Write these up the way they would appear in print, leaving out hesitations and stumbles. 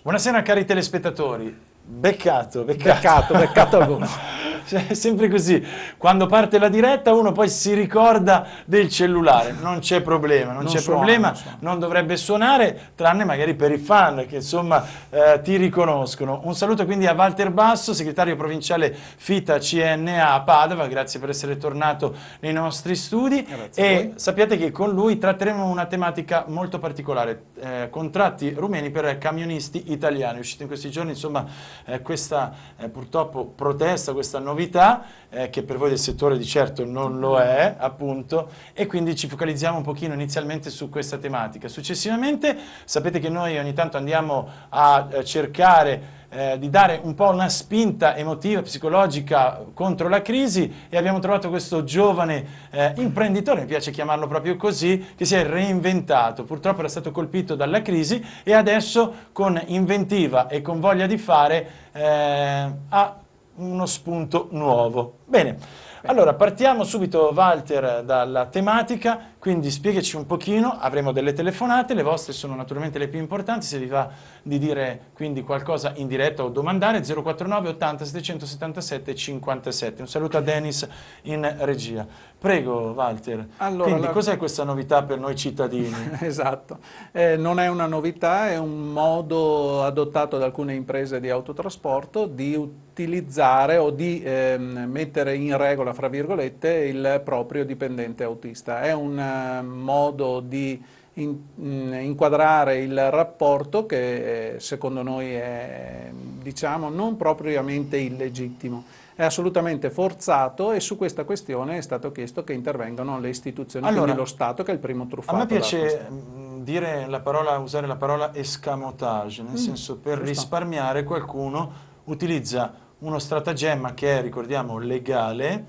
Buonasera cari telespettatori. Beccato all'uno. Cioè, è sempre così, quando parte la diretta uno poi si ricorda del cellulare, non c'è problema, non dovrebbe suonare, tranne magari per i fan che insomma ti riconoscono. Un saluto quindi a Walter Basso, segretario provinciale FITA CNA a Padova, grazie per essere tornato nei nostri studi. E sappiate che con lui tratteremo una tematica molto particolare, contratti rumeni per camionisti italiani. È uscita in questi giorni insomma questa purtroppo protesta, questa novità che per voi del settore di certo non lo è, appunto, e quindi ci focalizziamo un pochino inizialmente su questa tematica. Successivamente sapete che noi ogni tanto andiamo a cercare di dare un po' una spinta emotiva, psicologica contro la crisi, e abbiamo trovato questo giovane imprenditore, mi piace chiamarlo proprio così, che si è reinventato. Purtroppo era stato colpito dalla crisi e adesso con inventiva e con voglia di fare ha uno spunto nuovo. Bene, allora partiamo subito Walter dalla tematica, quindi spiegaci un pochino, avremo delle telefonate, le vostre sono naturalmente le più importanti, se vi va di dire quindi qualcosa in diretta o domandare, 049 80 777 57. Un saluto a Dennis in regia. Prego Walter, allora, quindi cos'è questa novità per noi cittadini? Esatto, non è una novità, è un modo adottato da alcune imprese di autotrasporto di utilizzare o di mettere in regola, fra virgolette, il proprio dipendente autista. È un modo di inquadrare il rapporto che secondo noi è, diciamo, non propriamente illegittimo. È assolutamente forzato e su questa questione è stato chiesto che intervengano le istituzioni, quindi lo Stato che è il primo truffato. A me piace usare la parola escamotage, nel senso per risparmiare qualcuno utilizza uno stratagemma che è, ricordiamo, legale,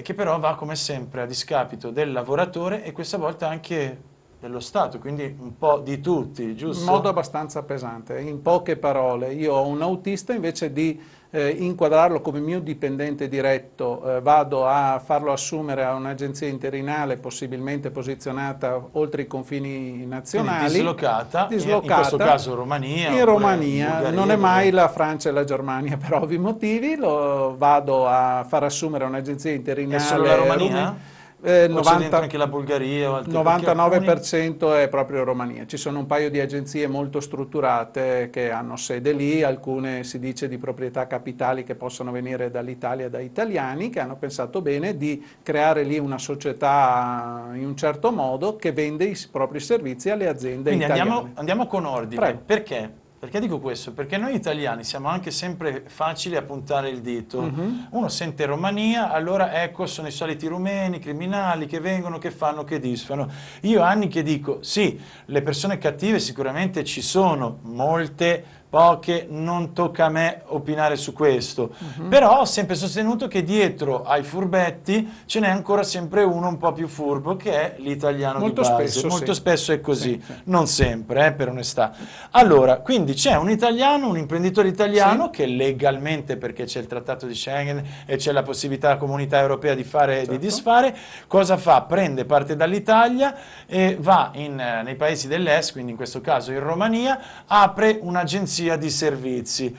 che però va come sempre a discapito del lavoratore e questa volta anche dello Stato, quindi un po' di tutti, giusto? In modo abbastanza pesante. In poche parole, io ho un autista, invece di inquadrarlo come mio dipendente diretto, vado a farlo assumere a un'agenzia interinale, possibilmente posizionata oltre i confini nazionali. Quindi dislocata, in questo caso Romania. In Romania, Bulgaria, non è mai la Francia e la Germania per ovvi motivi, lo vado a far assumere a un'agenzia interinale. È solo la Romania? 90, anche la Bulgaria o altri 99% è proprio Romania. Ci sono un paio di agenzie molto strutturate che hanno sede lì, alcune si dice di proprietà capitali che possono venire dall'Italia, da italiani, che hanno pensato bene di creare lì una società in un certo modo che vende i propri servizi alle aziende italiane. Quindi andiamo con ordine. Prego. Perché? Perché dico questo? Perché noi italiani siamo anche sempre facili a puntare il dito. Uno sente Romania, allora ecco sono i soliti rumeni, criminali che vengono, che fanno, che disfano. Io ho anni che dico, sì, le persone cattive sicuramente ci sono, molte, poche, non tocca a me opinare su questo, però ho sempre sostenuto che dietro ai furbetti ce n'è ancora sempre uno un po' più furbo, che è l'italiano di base. Molto spesso è così, non sempre, per onestà. Allora, quindi c'è un italiano, un imprenditore italiano che legalmente, perché c'è il trattato di Schengen e c'è la possibilità della comunità europea di fare e di disfare, cosa fa? Prende parte dall'Italia e va nei paesi dell'est, quindi in questo caso in Romania, apre un'agenzia di servizi,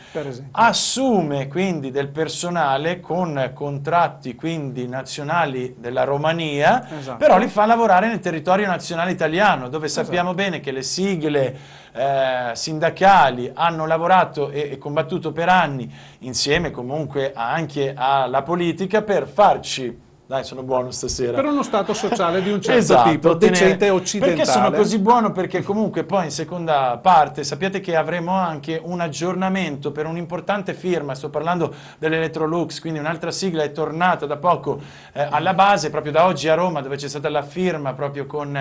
assume quindi del personale con contratti quindi nazionali della Romania, però li fa lavorare nel territorio nazionale italiano, dove sappiamo bene che le sigle sindacali hanno lavorato e combattuto per anni insieme comunque anche alla politica per farci. Dai, sono buono stasera. Per uno stato sociale di un certo tipo, decente occidentale. Perché sono così buono? Perché comunque poi in seconda parte sappiate che avremo anche un aggiornamento per un'importante firma, sto parlando dell'Electrolux, quindi un'altra sigla è tornata da poco alla base, proprio da oggi a Roma, dove c'è stata la firma proprio con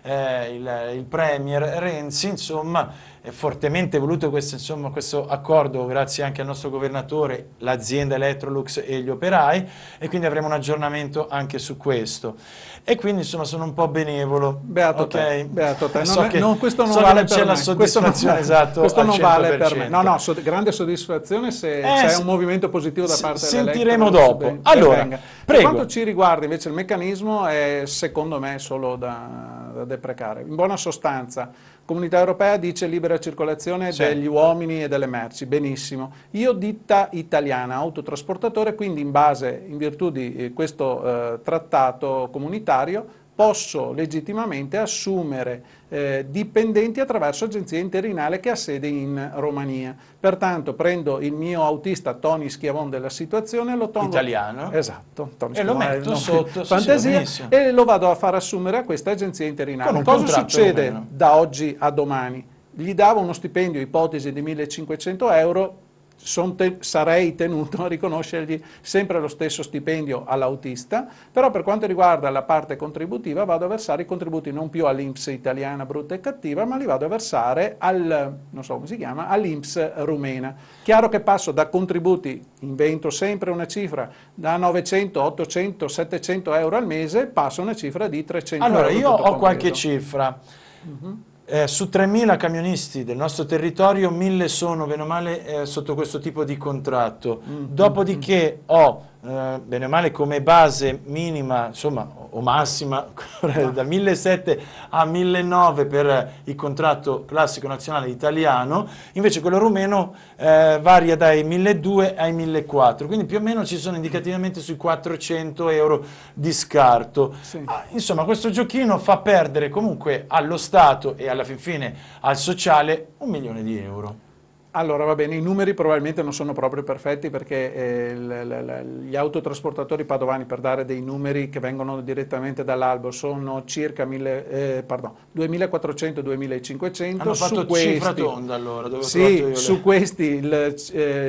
il Premier Renzi, insomma. È fortemente voluto questo accordo grazie anche al nostro governatore, l'azienda Electrolux e gli operai, e quindi avremo un aggiornamento anche su questo. E quindi insomma sono un po' benevolo. Beato te, beato te. Questo non vale per me. Questo non vale per me. No, grande soddisfazione se c'è un movimento positivo da parte dell'Electrolux. Sentiremo dopo. Allora, prego. Per quanto ci riguarda invece il meccanismo è secondo me solo da deprecare. In buona sostanza, Comunità Europea dice libera circolazione degli uomini e delle merci, benissimo. Io ditta italiana, autotrasportatore, quindi in virtù di questo trattato comunitario, posso legittimamente assumere dipendenti attraverso agenzia interinale che ha sede in Romania. Pertanto prendo il mio autista Tony Schiavon della situazione, lo tolgo italiano, esatto, Tony e lo metto sotto fantasia, e lo vado a far assumere a questa agenzia interinale. Cosa succede da oggi a domani? Gli davo uno stipendio, ipotesi di 1.500 euro, sarei tenuto a riconoscergli sempre lo stesso stipendio all'autista, però per quanto riguarda la parte contributiva vado a versare i contributi non più all'INPS italiana brutta e cattiva, ma li vado a versare non so come si chiama, all'INPS rumena. Chiaro che passo da contributi, invento sempre una cifra, da 900, 800, 700 euro al mese, passo a una cifra di 300 euro. Allora, io ho qualche cifra. Su 3.000 camionisti del nostro territorio, 1.000 sono bene o male sotto questo tipo di contratto. Dopodiché ho bene o male come base minima, insomma, o massima, da 1.700 a 1.900 per il contratto classico nazionale italiano, invece quello rumeno varia dai 1.200 ai 1.400, quindi più o meno ci sono indicativamente sui 400 euro di scarto. Insomma, questo giochino fa perdere comunque allo Stato e alla fin fine al sociale 1 milione di euro. Allora va bene, i numeri probabilmente non sono proprio perfetti perché gli autotrasportatori padovani, per dare dei numeri che vengono direttamente dall'albo, sono circa 2.400-2.500. Hanno fatto cifra tonda allora, dove sì, su questi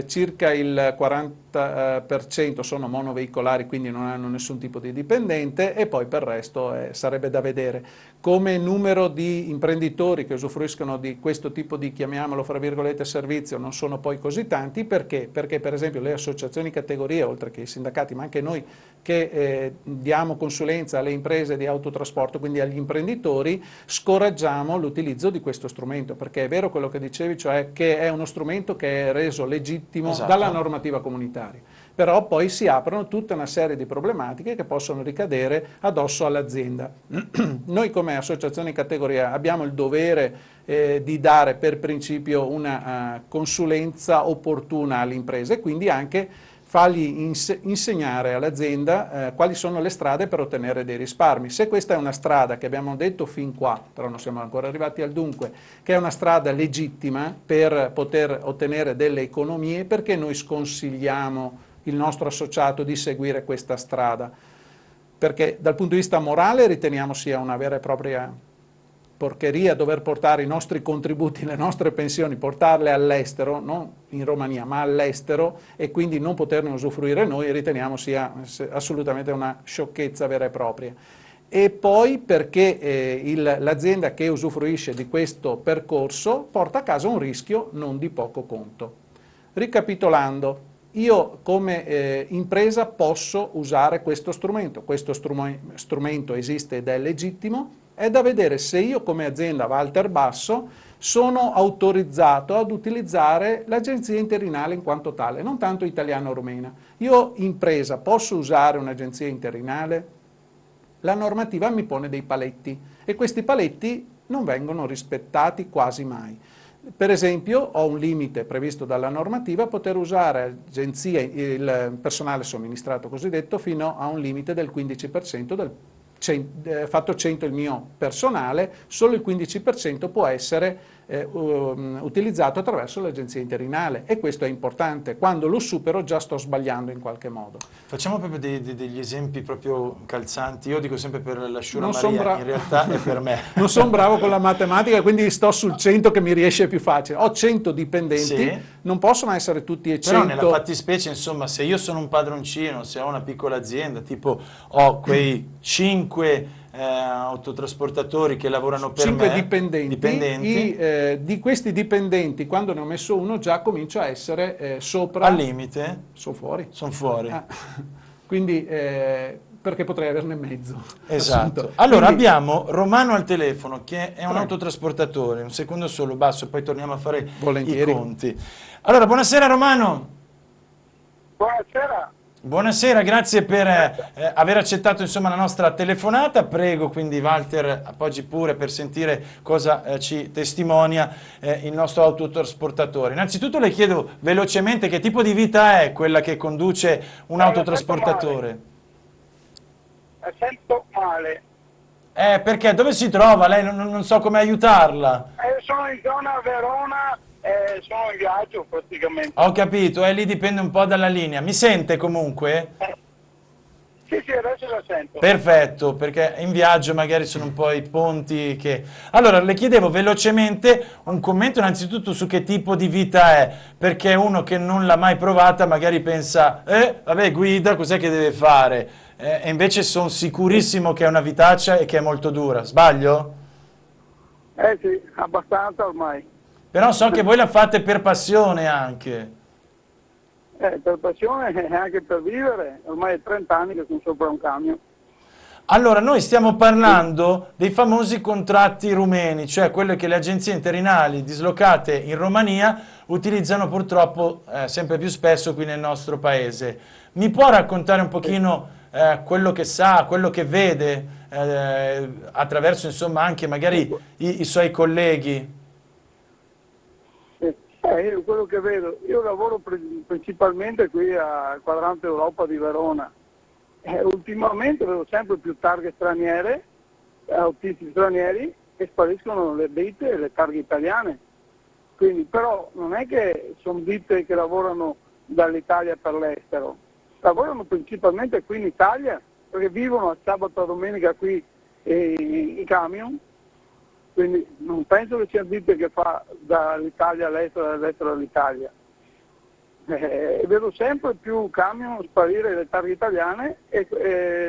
circa il 40% sono monoveicolari, quindi non hanno nessun tipo di dipendente, e poi per il resto sarebbe da vedere. Come numero di imprenditori che usufruiscono di questo tipo di, chiamiamolo fra virgolette, servizio, non sono poi così tanti. Perché? Perché per esempio le associazioni categorie, oltre che i sindacati, ma anche noi che diamo consulenza alle imprese di autotrasporto, quindi agli imprenditori, scoraggiamo l'utilizzo di questo strumento, perché è vero quello che dicevi, cioè che è uno strumento che è reso legittimo dalla normativa comunitaria. Però poi si aprono tutta una serie di problematiche che possono ricadere addosso all'azienda. Noi come associazione categoria abbiamo il dovere di dare per principio una consulenza opportuna alle imprese, quindi anche fargli insegnare all'azienda quali sono le strade per ottenere dei risparmi. Se questa è una strada che abbiamo detto fin qua, però non siamo ancora arrivati al dunque, che è una strada legittima per poter ottenere delle economie, perché noi sconsigliamo il nostro associato di seguire questa strada? Perché dal punto di vista morale riteniamo sia una vera e propria porcheria dover portare i nostri contributi, le nostre pensioni, portarle all'estero, non in Romania ma all'estero, e quindi non poterne usufruire noi, riteniamo sia assolutamente una sciocchezza vera e propria. E poi perché l'azienda che usufruisce di questo percorso porta a casa un rischio non di poco conto. Ricapitolando, io come impresa posso usare questo strumento esiste ed è legittimo, è da vedere se io come azienda Walter Basso sono autorizzato ad utilizzare l'agenzia interinale in quanto tale, non tanto italiano-rumena. Io impresa posso usare un'agenzia interinale? La normativa mi pone dei paletti e questi paletti non vengono rispettati quasi mai. Per esempio, ho un limite previsto dalla normativa a poter usare agenzie, il personale somministrato cosiddetto, fino a un limite del 15% fatto 100 il mio personale, solo il 15% può essere utilizzato attraverso l'agenzia interinale, e questo è importante. Quando lo supero già sto sbagliando in qualche modo. Facciamo proprio degli esempi proprio calzanti. Io dico sempre per la Sciura Maria, in realtà è per me. Non sono bravo con la matematica, quindi sto sul 100 che mi riesce più facile. Ho 100 dipendenti, non possono essere tutti e 100. Però nella fattispecie, insomma, se io sono un padroncino, se ho una piccola azienda, tipo ho quei 5 autotrasportatori che lavorano per 5 me, dipendenti. Di questi dipendenti, quando ne ho messo uno, già comincio a essere sopra. Al limite? Sono fuori. Sono fuori. Quindi, perché potrei averne mezzo. Esatto. Allora abbiamo Romano al telefono, che è un autotrasportatore. Un secondo solo, Basso, poi torniamo a fare i conti. Allora, buonasera Romano. Buonasera. Buonasera, grazie per aver accettato insomma, la nostra telefonata. Prego quindi Walter appoggi pure per sentire cosa ci testimonia il nostro autotrasportatore. Innanzitutto le chiedo velocemente che tipo di vita è quella che conduce un autotrasportatore? Sento male. Perché? Dove si trova? Lei non so come aiutarla. Sono in zona Verona, sono in viaggio praticamente. Ho capito, lì dipende un po' dalla linea. Mi sente comunque? Sì, adesso la sento. Perfetto, perché in viaggio magari sono un po' i ponti che... Allora, le chiedevo velocemente un commento innanzitutto su che tipo di vita è, perché uno che non l'ha mai provata magari pensa, vabbè, guida, cos'è che deve fare? E invece sono sicurissimo che è una vitaccia e che è molto dura, sbaglio? Sì, abbastanza ormai. Però so che voi la fate per passione anche. Per passione e anche per vivere, ormai è 30 anni che sono sopra un camion. Allora, noi stiamo parlando dei famosi contratti rumeni, cioè quelli che le agenzie interinali dislocate in Romania utilizzano purtroppo sempre più spesso qui nel nostro paese. Mi può raccontare un pochino quello che sa, quello che vede attraverso insomma anche magari i suoi colleghi? Io quello che vedo, io lavoro principalmente qui al quadrante Europa di Verona. Ultimamente vedo sempre più targhe straniere, autisti stranieri, che spariscono le ditte e le targhe italiane. Quindi, però non è che sono ditte che lavorano dall'Italia per l'estero, lavorano principalmente qui in Italia, perché vivono a sabato e domenica qui i camion. Quindi non penso che sia ditte che fa dall'Italia all'estero e dall'estero all'Italia. Vedo sempre più camion sparire le targhe italiane e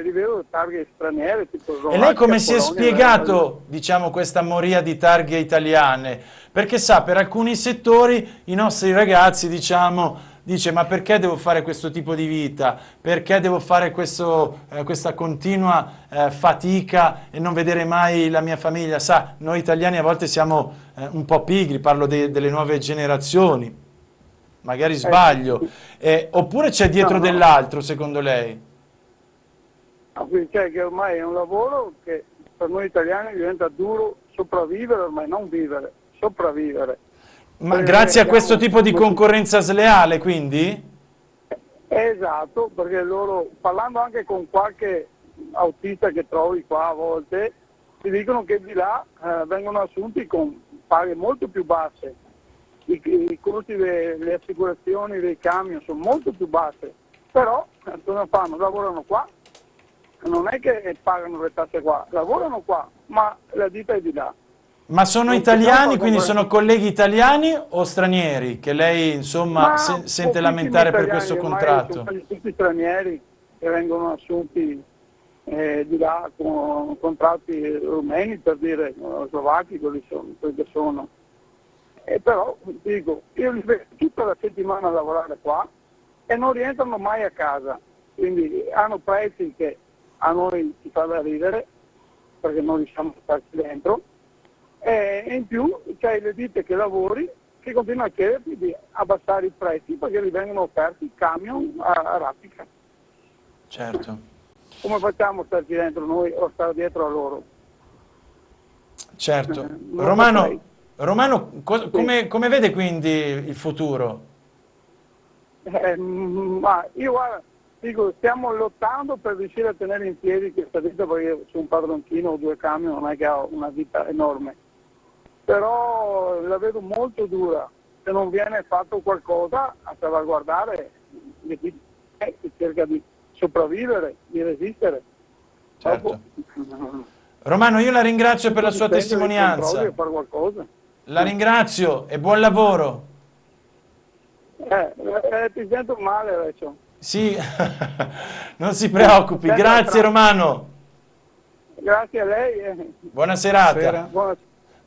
rivedo le targhe straniere. Tipo e lei come si è Polonia, spiegato, diciamo, questa moria di targhe italiane? Perché sa, per alcuni settori i nostri ragazzi, diciamo, dice ma perché devo fare questo tipo di vita? Perché devo fare questa continua fatica e non vedere mai la mia famiglia? Sa, noi italiani a volte siamo un po' pigri, parlo delle nuove generazioni. Magari sbaglio, oppure c'è dietro dell'altro secondo lei? Quindi c'è che ormai è un lavoro che per noi italiani diventa duro sopravvivere, ormai non vivere, sopravvivere. Ma grazie a questo tipo di concorrenza sleale quindi? Esatto, perché loro, parlando anche con qualche autista che trovi qua a volte, ti dicono che di là vengono assunti con paghe molto più basse. I costi delle assicurazioni dei camion sono molto più basse, però cosa fanno? Lavorano qua, non è che pagano le tasse qua, lavorano qua, ma la ditta è di là. Ma sono italiani, quindi sono colleghi italiani o stranieri che lei insomma sente lamentare per questo contratto? Sono tutti stranieri che vengono assunti di là con contratti rumeni, per dire, slovacchi, quelli che sono. Però dico, io li vedo tutta la settimana a lavorare qua e non rientrano mai a casa, quindi hanno prezzi che a noi ci fa da ridere perché non riusciamo a starci dentro, e in più c'hai le ditte che lavori che continuano a chiederti di abbassare i prezzi perché gli vengono offerti camion a raffica. Certo. Come facciamo a starci dentro noi o stare dietro a loro? Certo. Non Romano, come vede quindi il futuro? Ma io guarda, dico, stiamo lottando per riuscire a tenere in piedi questa ditta, perché su un padroncino o 2 camion non è che ha una ditta enorme, però la vedo molto dura. Se non viene fatto qualcosa a salvaguardare chi cerca di sopravvivere, di resistere. Certo. Romano, io la ringrazio per la sua testimonianza. Fare qualcosa. La ringrazio e buon lavoro. Ti sento male adesso. Sì, non si preoccupi. Grazie Romano. Grazie a lei. Buona serata. Buona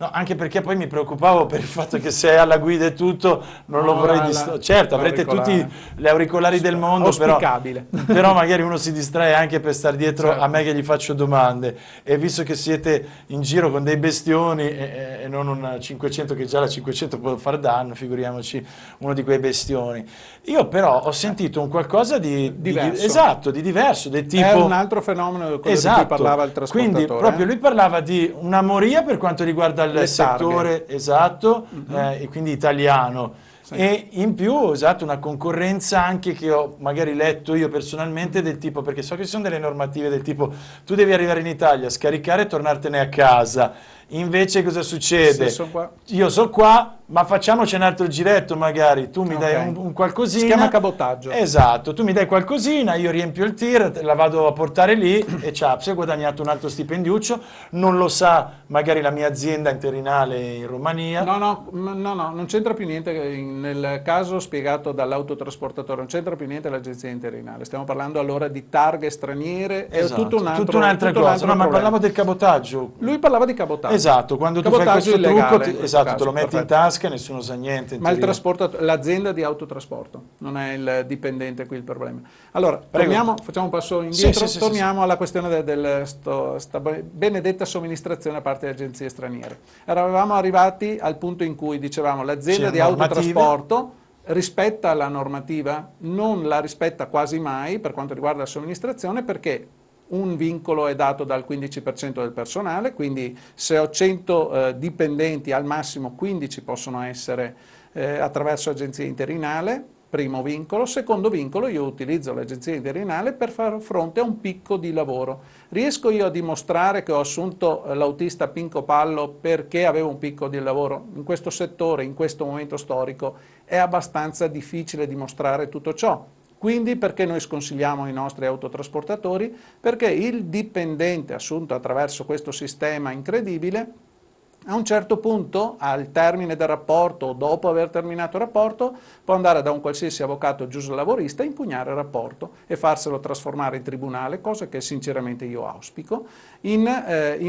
No, anche perché poi mi preoccupavo per il fatto che se è alla guida e tutto non lo vorrei distrarre. Certo, avrete tutti gli auricolari del mondo, però magari uno si distrae anche per stare dietro a me che gli faccio domande. E visto che siete in giro con dei bestioni e non un 500, che già la 500 può far danno, figuriamoci uno di quei bestioni. Io però ho sentito un qualcosa di diverso, del tipo... È un altro fenomeno, quello di cui parlava il trasportatore. Quindi proprio lui parlava di una moria per quanto riguarda il settore, e quindi italiano. Sì. E in più, una concorrenza anche che ho magari letto io personalmente del tipo, perché so che ci sono delle normative del tipo tu devi arrivare in Italia, scaricare e tornartene a casa. Invece cosa succede? Io sono qua, ma facciamoci un altro giretto magari, tu mi dai un qualcosina. Si chiama cabotaggio. Esatto, tu mi dai qualcosina, io riempio il tir, la vado a portare lì e ciao, si è guadagnato un altro stipendiuccio, non lo sa magari la mia azienda interinale in Romania. No, non c'entra più niente nel caso spiegato dall'autotrasportatore, non c'entra più niente l'agenzia interinale, stiamo parlando allora di targhe straniere, è tutta un'altra cosa, no, ma parlavo del cabotaggio. Lui parlava di cabotaggio. Esatto, quando tu fai questo trucco, te lo metti in tasca e nessuno sa niente. Ma l'azienda di autotrasporto, non è il dipendente qui il problema. Allora, facciamo un passo indietro, torniamo alla questione della benedetta somministrazione a parte le agenzie straniere. Eravamo arrivati al punto in cui dicevamo l'azienda di autotrasporto rispetta la normativa, non la rispetta quasi mai per quanto riguarda la somministrazione, perché un vincolo è dato dal 15% del personale, quindi se ho 100 dipendenti al massimo 15 possono essere attraverso agenzia interinale, primo vincolo. Secondo vincolo, io utilizzo l'agenzia interinale per far fronte a un picco di lavoro. Riesco io a dimostrare che ho assunto l'autista Pinco Pallo perché avevo un picco di lavoro? In questo settore, in questo momento storico, è abbastanza difficile dimostrare tutto ciò. Quindi perché noi sconsigliamo i nostri autotrasportatori? Perché il dipendente assunto attraverso questo sistema incredibile, a un certo punto, al termine del rapporto o dopo aver terminato il rapporto, può andare da un qualsiasi avvocato giuslavorista, impugnare il rapporto e farselo trasformare in tribunale, cosa che sinceramente io auspico, in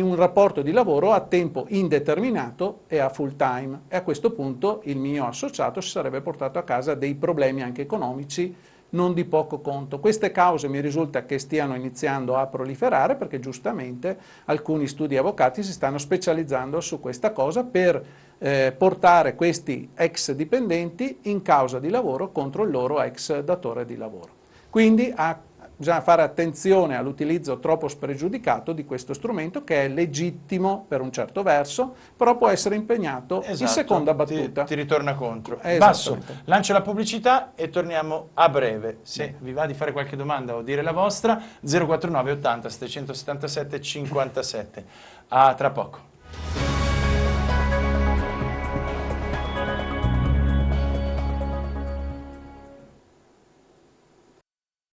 un rapporto di lavoro a tempo indeterminato e a full time. E a questo punto il mio associato si sarebbe portato a casa dei problemi anche economici non di poco conto. Queste cause mi risulta che stiano iniziando a proliferare perché giustamente alcuni studi avvocati si stanno specializzando su questa cosa per portare questi ex dipendenti in causa di lavoro contro il loro ex datore di lavoro. Quindi bisogna fare attenzione all'utilizzo troppo spregiudicato di questo strumento, che è legittimo per un certo verso, però può essere impegnato in seconda battuta. Ti ritorna contro. Basso, lancio la pubblicità e torniamo a breve. Se vi va di fare qualche domanda o dire la vostra, 049 80 777 57. A tra poco.